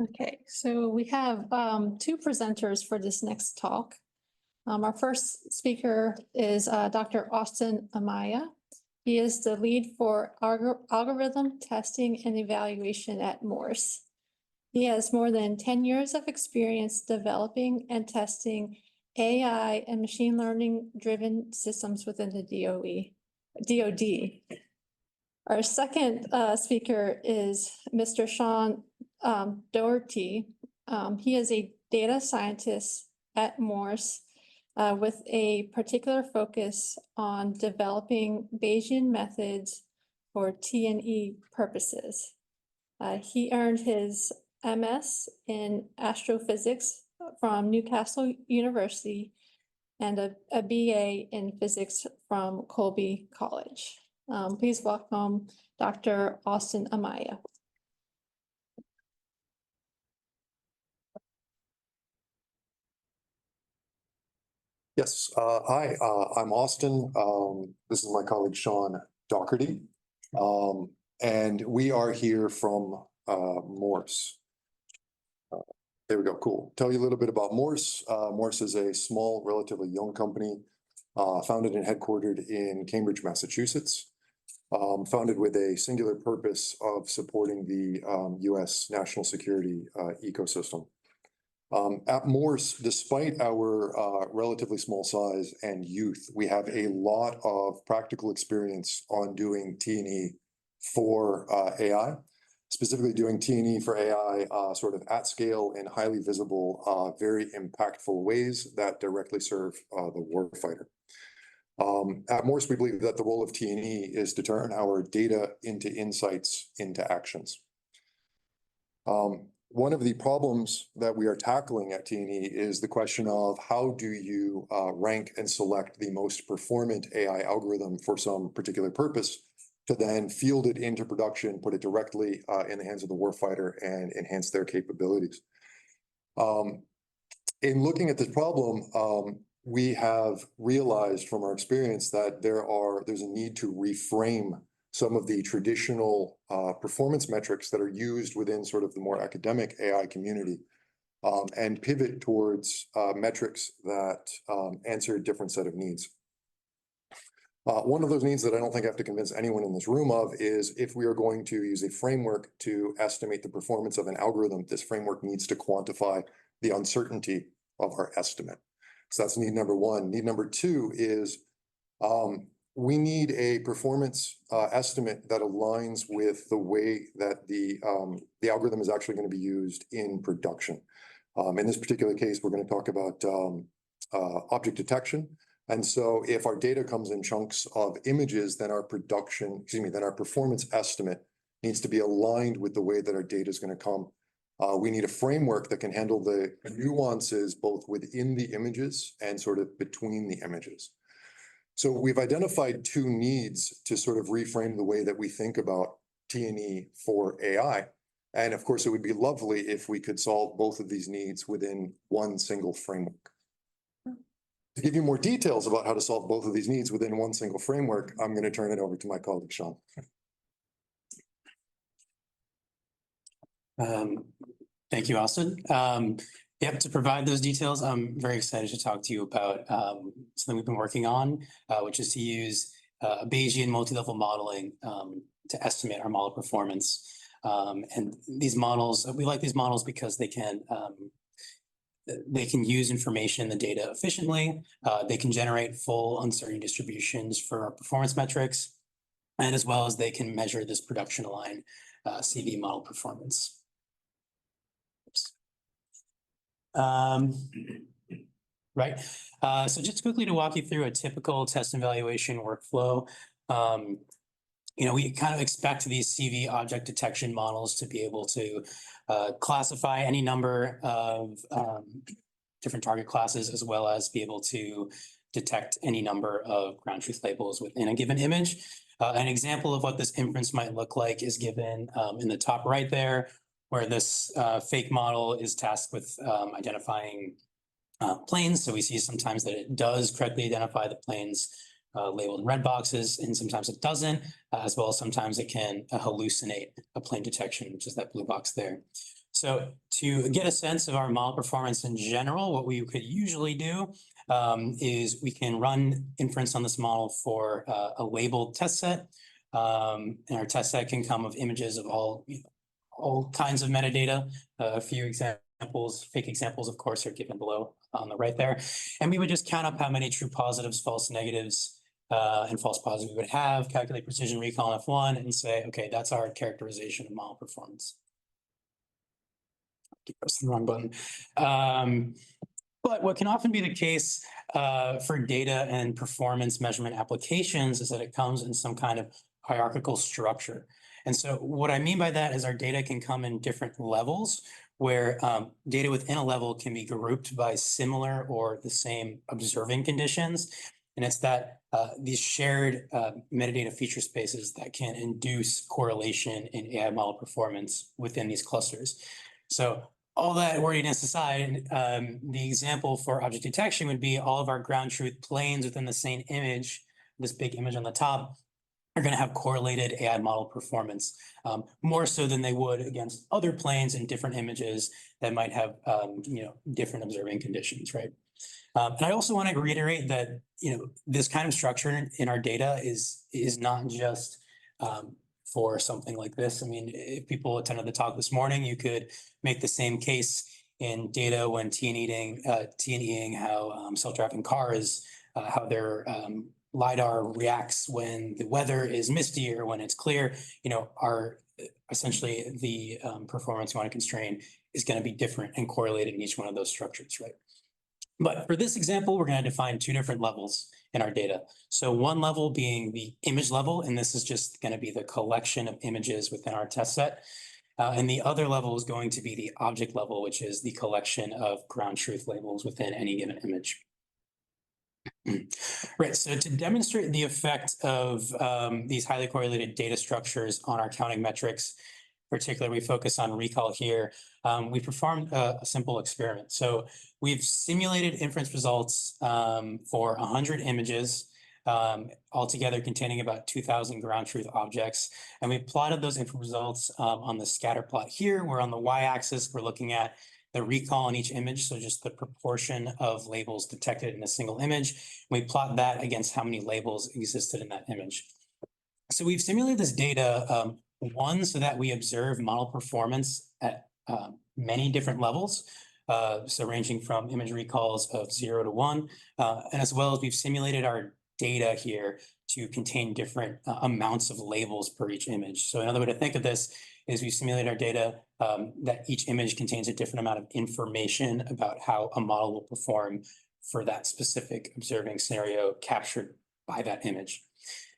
Okay, so we have two presenters for this next talk. Our first speaker is Dr. Austin Amaya. He is the lead for algorithm testing and evaluation at MORSE. He has more than 10 years of experience developing and testing AI and machine learning driven systems within the DoD. Our second speaker is Mr. Sean Doherty. He is a data scientist at MORSE with a particular focus on developing Bayesian methods for T&E purposes. He earned his MS in astrophysics from Newcastle University and a BA in physics from Colby College. Please welcome Dr. Austin Amaya. Yes, hi, I'm Austin. This is my colleague, Sean Doherty. And we are here from MORSE. There we go, cool. Tell you a little bit about MORSE. MORSE is a small, relatively young company, founded and headquartered in Cambridge, Massachusetts. Founded with a singular purpose of supporting the US national security ecosystem. At MORSE, despite our relatively small size and youth, we have a lot of practical experience on doing T&E for AI, specifically doing T&E for AI sort of at scale in highly visible, very impactful ways that directly serve the warfighter. At MORSE, we believe that the role of T&E is to turn our data into insights, into actions. One of the problems that we are tackling at T&E is the question of how do you rank and select the most performant AI algorithm for some particular purpose to then field it into production, put it directly in the hands of the warfighter and enhance their capabilities. In looking at this problem, we have realized from our experience that there's a need to reframe some of the traditional performance metrics that are used within sort of the more academic AI community and pivot towards metrics that answer a different set of needs. One of those needs that I don't think I have to convince anyone in this room of is if we are going to use a framework to estimate the performance of an algorithm, this framework needs to quantify the uncertainty of our estimate. So that's need number one. Need number two is we need a performance estimate that aligns with the way that the algorithm is actually going to be used in production. In this particular case, we're going to talk about object detection. And so if our data comes in chunks of images, then our performance estimate needs to be aligned with the way that our data is going to come. We need a framework that can handle the nuances both within the images and sort of between the images. So we've identified two needs to sort of reframe the way that we think about T&E for AI. And of course, it would be lovely if we could solve both of these needs within one single framework. To give you more details about how to solve both of these needs within one single framework, I'm going to turn it over to my colleague, Sean. Thank you, Austin. Yep, to provide those details, I'm very excited to talk to you about something we've been working on, which is to use Bayesian multilevel modeling to estimate our model performance. And these models, we like these models because they can use information in the data efficiently. They can generate full uncertainty distributions for our performance metrics, and as well as they can measure this production aligned CV model performance. Right. So just quickly to walk you through a typical test and evaluation workflow. We kind of expect these CV object detection models to be able to classify any number of different target classes, as well as be able to detect any number of ground truth labels within a given image. An example of what this inference might look like is given in the top right there, where this fake model is tasked with identifying planes. So we see sometimes that it does correctly identify the planes labeled in red boxes, and sometimes it doesn't, as well as sometimes it can hallucinate a plane detection, which is that blue box there. So to get a sense of our model performance in general, what we could usually do is we can run inference on this model for a labeled test set. And our test set can come of images of all kinds of metadata. A few examples, fake examples, of course, are given below on the right there. And we would just count up how many true positives, false negatives, and false positives we would have, calculate precision recall in F1, and say, okay, that's our characterization of model performance. Keep pressing the wrong button. But what can often be the case for data and performance measurement applications is that it comes in some kind of hierarchical structure. And so what I mean by that is our data can come in different levels where data within a level can be grouped by similar or the same observing conditions. And it's that these shared metadata feature spaces that can induce correlation in AI model performance within these clusters. So all that wordiness aside, the example for object detection would be all of our ground truth planes within the same image, this big image on the top, are going to have correlated AI model performance, more so than they would against other planes in different images that might have different observing conditions, right? And I also want to reiterate that this kind of structure in our data is not just for something like this. I mean, if people attended the talk this morning, you could make the same case in data when T&Eing how self-driving cars, how their LiDAR reacts when the weather is misty or when it's clear, are essentially the performance you want to constrain is going to be different and correlated in each one of those structures, right? But for this example, we're going to define two different levels in our data. So one level being the image level, and this is just going to be the collection of images within our test set. And the other level is going to be the object level, which is the collection of ground truth labels within any given image. Right, so to demonstrate the effect of these highly correlated data structures on our counting metrics, particularly we focus on recall here, we performed a simple experiment. So we've simulated inference results for 100 images, altogether containing about 2,000 ground truth objects. And we plotted those inference results on the scatter plot here, where on the y-axis, we're looking at the recall in each image, so just the proportion of labels detected in a single image. We plot that against how many labels existed in that image. So we've simulated this data, one, so that we observe model performance at many different levels, so ranging from image recalls of 0 to 1, and as well as we've simulated our data here to contain different amounts of labels per each image. So another way to think of this is we simulate our data that each image contains a different amount of information about how a model will perform for that specific observing scenario captured by that image.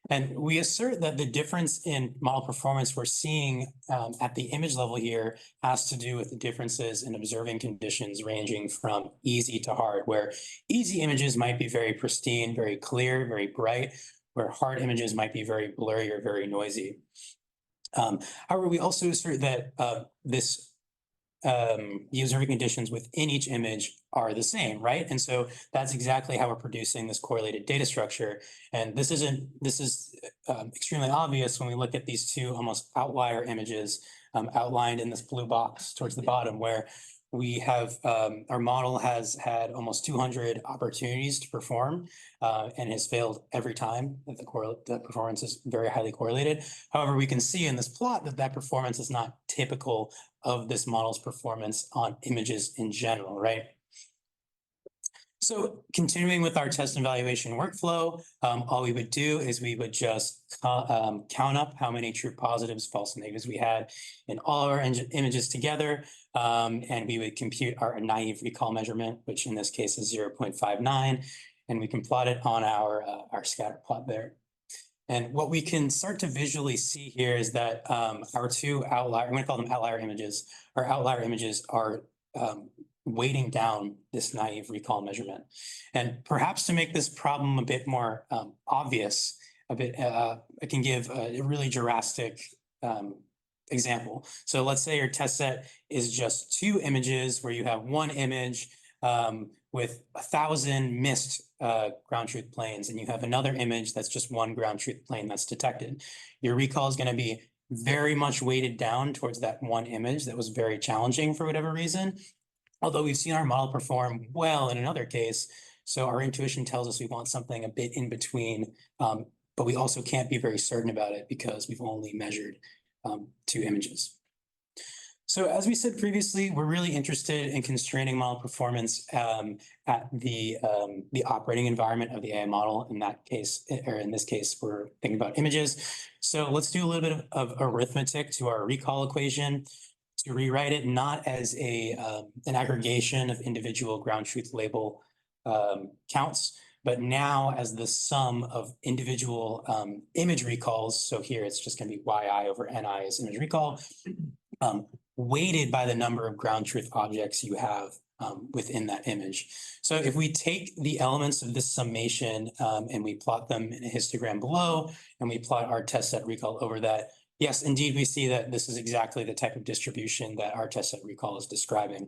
And we assert that the difference in model performance we're seeing at the image level here has to do with the differences in observing conditions ranging from easy to hard, where easy images might be very pristine, very clear, very bright, where hard images might be very blurry or very noisy. However, we also assert that the observing conditions within each image are the same, right? And so that's exactly how we're producing this correlated data structure. And this is extremely obvious when we look at these two almost outlier images outlined in this blue box towards the bottom, where we have our model has had almost 200 opportunities to perform and has failed every time that the performance is very highly correlated. However, we can see in this plot that that performance is not typical of this model's performance on images in general, right? So continuing with our test and evaluation workflow, all we would do is we would just count up how many true positives, false negatives we had in all our images together. And we would compute our naive recall measurement, which in this case is 0.59. And we can plot it on our scatter plot there. And what we can start to visually see here is that our two outlier, I'm going to call them outlier images, our outlier images are weighting down this naive recall measurement. And perhaps to make this problem a bit more obvious, I can give a really drastic example. So let's say your test set is just two images where you have one image with 1,000 missed ground truth planes, and you have another image that's just one ground truth plane that's detected. Your recall is going to be very much weighted down towards that one image that was very challenging for whatever reason. Although we've seen our model perform well in another case, so our intuition tells us we want something a bit in between, but we also can't be very certain about it because we've only measured 2 images. So as we said previously, we're really interested in constraining model performance at the operating environment of the AI model. In that case, or in this case, we're thinking about images. So let's do a little bit of arithmetic to our recall equation to rewrite it not as an aggregation of individual ground truth label counts, but now as the sum of individual image recalls. So here it's just going to be yi over ni as image recall, weighted by the number of ground truth objects you have within that image. So if we take the elements of this summation and we plot them in a histogram below, and we plot our test set recall over that, yes, indeed, we see that this is exactly the type of distribution that our test set recall is describing.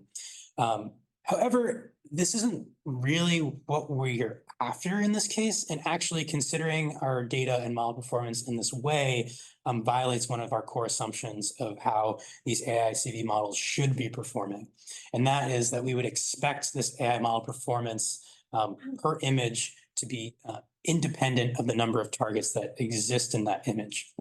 However, this isn't really what we're after in this case, and actually considering our data and model performance in this way violates one of our core assumptions of how these AI CV models should be performing. And that is that we would expect this AI model performance per image to be independent of the number of targets that exist in that image.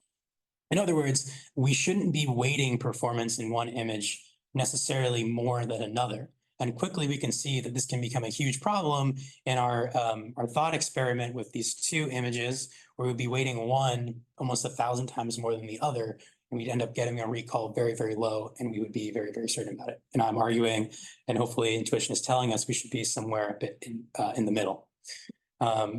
In other words, we shouldn't be weighting performance in one image necessarily more than another. And quickly we can see that this can become a huge problem in our thought experiment with these 2 images, where we'd be weighting one almost 1,000 times more than the other, and we'd end up getting a recall very, very low, and we would be very, very certain about it. And I'm arguing, and hopefully intuition is telling us, we should be somewhere a bit in the middle.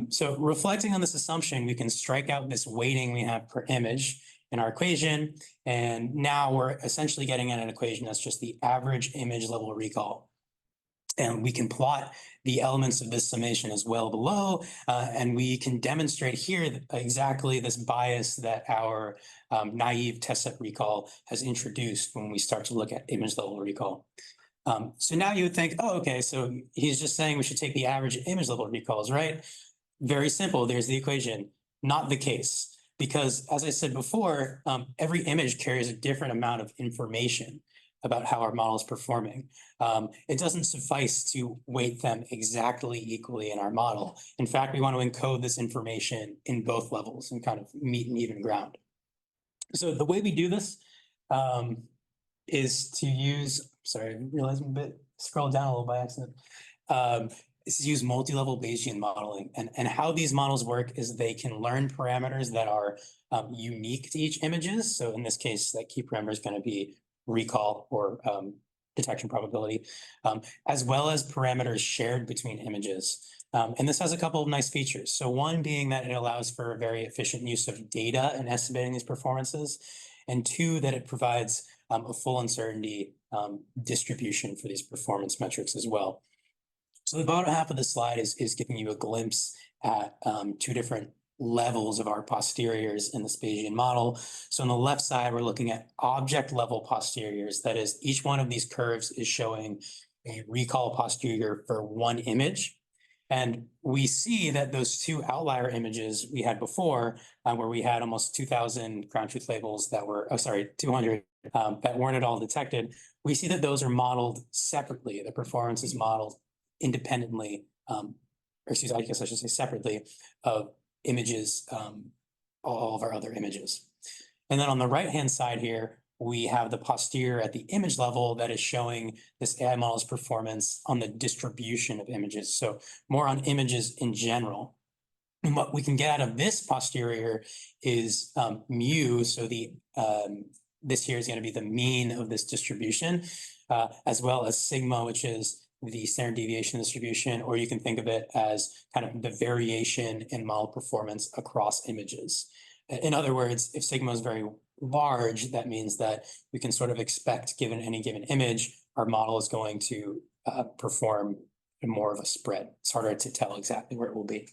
So reflecting on this assumption, we can strike out this weighting we have per image in our equation, and now we're essentially getting at an equation that's just the average image level recall. And we can plot the elements of this summation as well below, and we can demonstrate here exactly this bias that our naive test set recall has introduced when we start to look at image level recall. So now you would think, oh, okay, so he's just saying we should take the average image level recalls, right? Very simple, there's the equation. Not the case, because as I said before, every image carries a different amount of information about how our model is performing. It doesn't suffice to weight them exactly equally in our model. In fact, we want to encode this information in both levels and kind of meet an even ground. So the way we do this is to use, sorry, I realized I'm a bit scrolled down a little by accident. Is to use multi-level Bayesian modeling. And how these models work is they can learn parameters that are unique to each images. So in this case, that key parameter is going to be recall or detection probability, as well as parameters shared between images. And this has a couple of nice features. So one being that it allows for a very efficient use of data in estimating these performances, and 2, that it provides a full uncertainty distribution for these performance metrics as well. So the bottom half of the slide is giving you a glimpse at 2 different levels of our posteriors in the Bayesian model. So on the left side, we're looking at object level posteriors. That is, each one of these curves is showing a recall posterior for one image. And we see that those 2 outlier images we had before, where we had almost 2,000 ground truth labels that were, 200 that weren't at all detected. We see that those are modeled separately. The performance is modeled independently, or excuse me, I guess I should say separately, of images, all of our other images. And then on the right-hand side here, we have the posterior at the image level that is showing this AI model's performance on the distribution of images. So more on images in general. And what we can get out of this posterior is mu. So this here is going to be the mean of this distribution, as well as sigma, which is the standard deviation distribution, or you can think of it as kind of the variation in model performance across images. In other words, if sigma is very large, that means that we can sort of expect, given any given image, our model is going to perform in more of a spread. It's harder to tell exactly where it will be.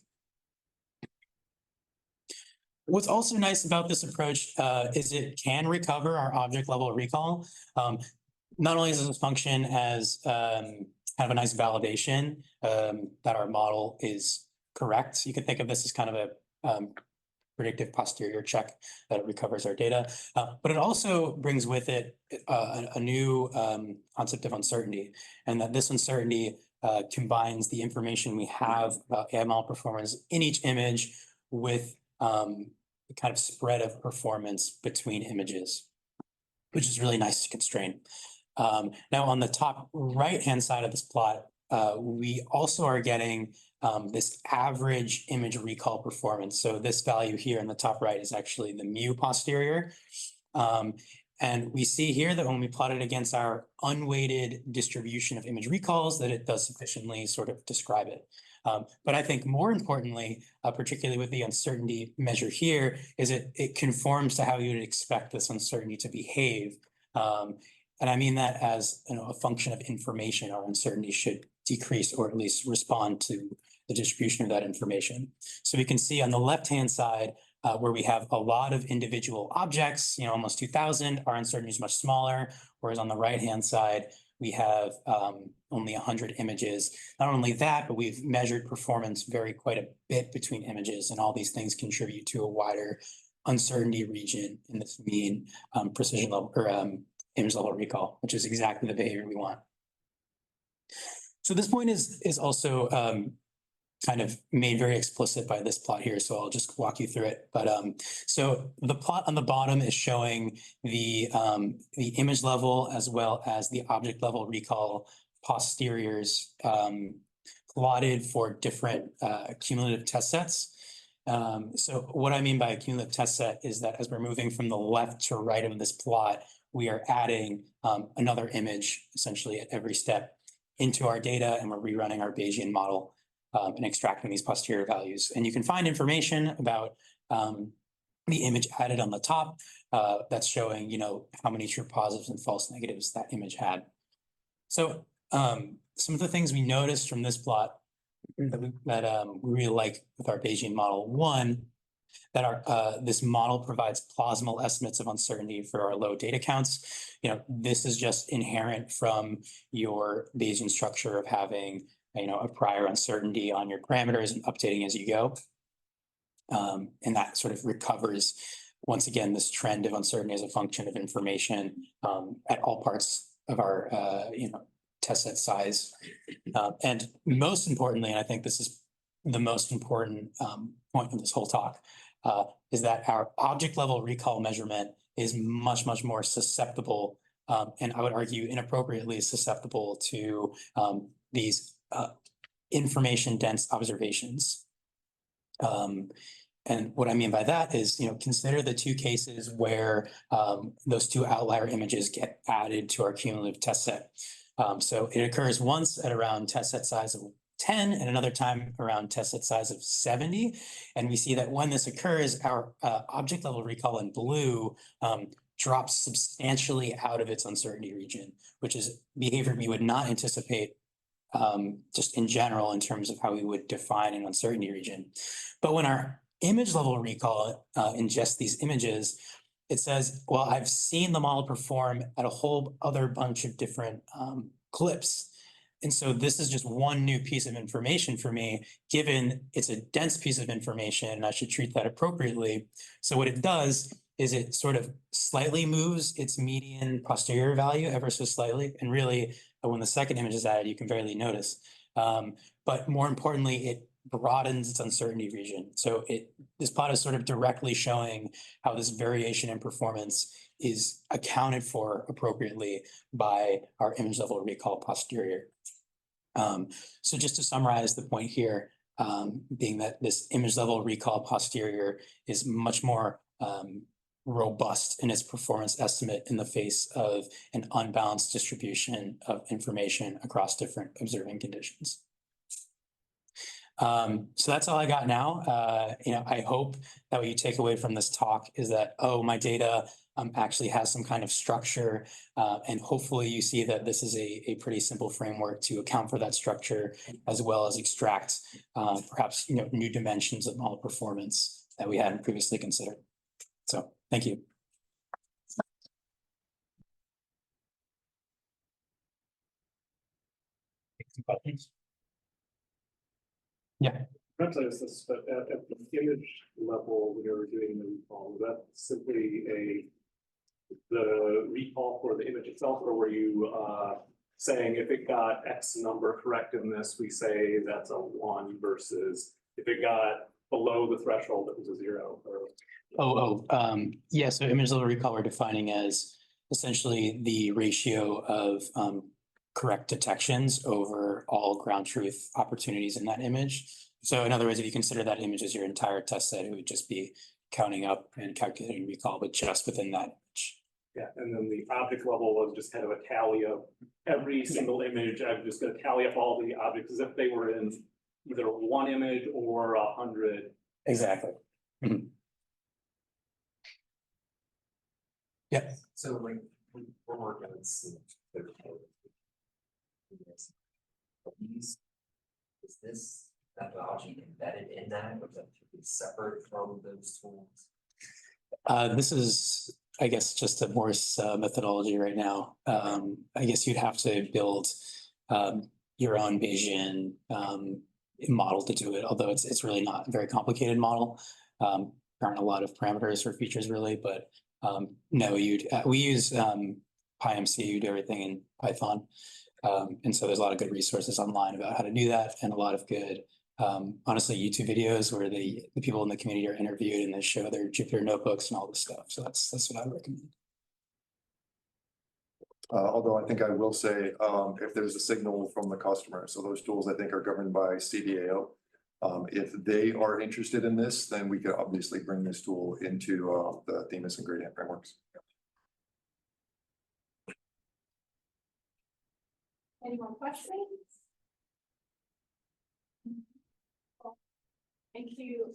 What's also nice about this approach is it can recover our object level recall. Not only does this function as kind of a nice validation that our model is correct. You can think of this as kind of a predictive posterior check that it recovers our data. But it also brings with it a new concept of uncertainty, and that this uncertainty combines the information we have about AML performance in each image with the kind of spread of performance between images, which is really nice to constrain. Now, on the top right-hand side of this plot, we also are getting this average image recall performance. So this value here in the top right is actually the mu posterior. And we see here that when we plot it against our unweighted distribution of image recalls, that it does sufficiently sort of describe it. But I think more importantly, particularly with the uncertainty measure here, is it conforms to how you would expect this uncertainty to behave. And I mean that as a function of information, our uncertainty should decrease or at least respond to the distribution of that information. So we can see on the left-hand side where we have a lot of individual objects, almost 2,000, our uncertainty is much smaller, whereas on the right-hand side, we have only 100 images. Not only that, but we've measured performance vary quite a bit between images, and all these things contribute to a wider uncertainty region in this mean precision level or image level recall, which is exactly the behavior we want. So this point is also kind of made very explicit by this plot here, so I'll just walk you through it. But so the plot on the bottom is showing the image level as well as the object level recall posteriors plotted for different cumulative test sets. So what I mean by a cumulative test set is that as we're moving from the left to right of this plot, we are adding another image essentially at every step into our data, and we're rerunning our Bayesian model and extracting these posterior values. And you can find information about the image added on the top that's showing, how many true positives and false negatives that image had. So some of the things we noticed from this plot that we really like with our Bayesian model, one, that this model provides plausible estimates of uncertainty for our low data counts. This is just inherent from your Bayesian structure of having a prior uncertainty on your parameters and updating as you go. And that sort of recovers, once again, this trend of uncertainty as a function of information at all parts of our test set size. And most importantly, and I think this is the most important point of this whole talk, is that our object level recall measurement is much, much more susceptible, and I would argue inappropriately susceptible to these information dense observations. And what I mean by that is, consider the two cases where those two outlier images get added to our cumulative test set. So it occurs once at around test set size of 10 and another time around test set size of 70. And we see that when this occurs, our object level recall in blue drops substantially out of its uncertainty region, which is behavior we would not anticipate just in general in terms of how we would define an uncertainty region. But when our image level recall ingests these images, it says, well, I've seen the model perform at a whole other bunch of different clips. And so this is just one new piece of information for me, given it's a dense piece of information, and I should treat that appropriately. So what it does is it sort of slightly moves its median posterior value ever so slightly. And really, when the second image is added, you can barely notice. But more importantly, it broadens its uncertainty region. So this plot is sort of directly showing how this variation in performance is accounted for appropriately by our image level recall posterior. So just to summarize the point here, being that this image level recall posterior is much more robust in its performance estimate in the face of an unbalanced distribution of information across different observing conditions. So that's all I got now. I hope that what you take away from this talk is that, my data actually has some kind of structure, and hopefully you see that this is a pretty simple framework to account for that structure, as well as extract perhaps new dimensions of model performance that we hadn't previously considered. So thank you. Some questions? Yeah. Perhaps I missed this, but at the image level, when you're doing the recall, was that simply the recall for the image itself, or were you saying if it got X number correct in this, we say that's a 1 versus if it got below the threshold, it was a 0? Or... Yeah, so image level recall we're defining as essentially the ratio of correct detections over all ground truth opportunities in that image. So in other words, if you consider that image as your entire test set, it would just be counting up and calculating recall, but just within that image. Yeah, and then the object level was just kind of a tally of every single image. I'm just going to tally up all the objects as if they were in either one image or 100. Exactly. Mm-hmm. Yeah. So like we're working with these, is this methodology embedded in that, or is that separate from those tools? This is, I guess, just a MORSE methodology right now. I guess you'd have to build your own Bayesian model to do it, although it's really not a very complicated model. There aren't a lot of parameters or features really, but no, we use PyMC, you do everything in Python. And so there's a lot of good resources online about how to do that, and a lot of good, honestly, YouTube videos where the people in the community are interviewed and they show their Jupyter notebooks and all this stuff. So that's what I would recommend. Although I think I will say, if there's a signal from the customer, so those tools I think are governed by CDAO. If they are interested in this, then we could obviously bring this tool into the Themis and gradient frameworks. Any more questions? Thank you.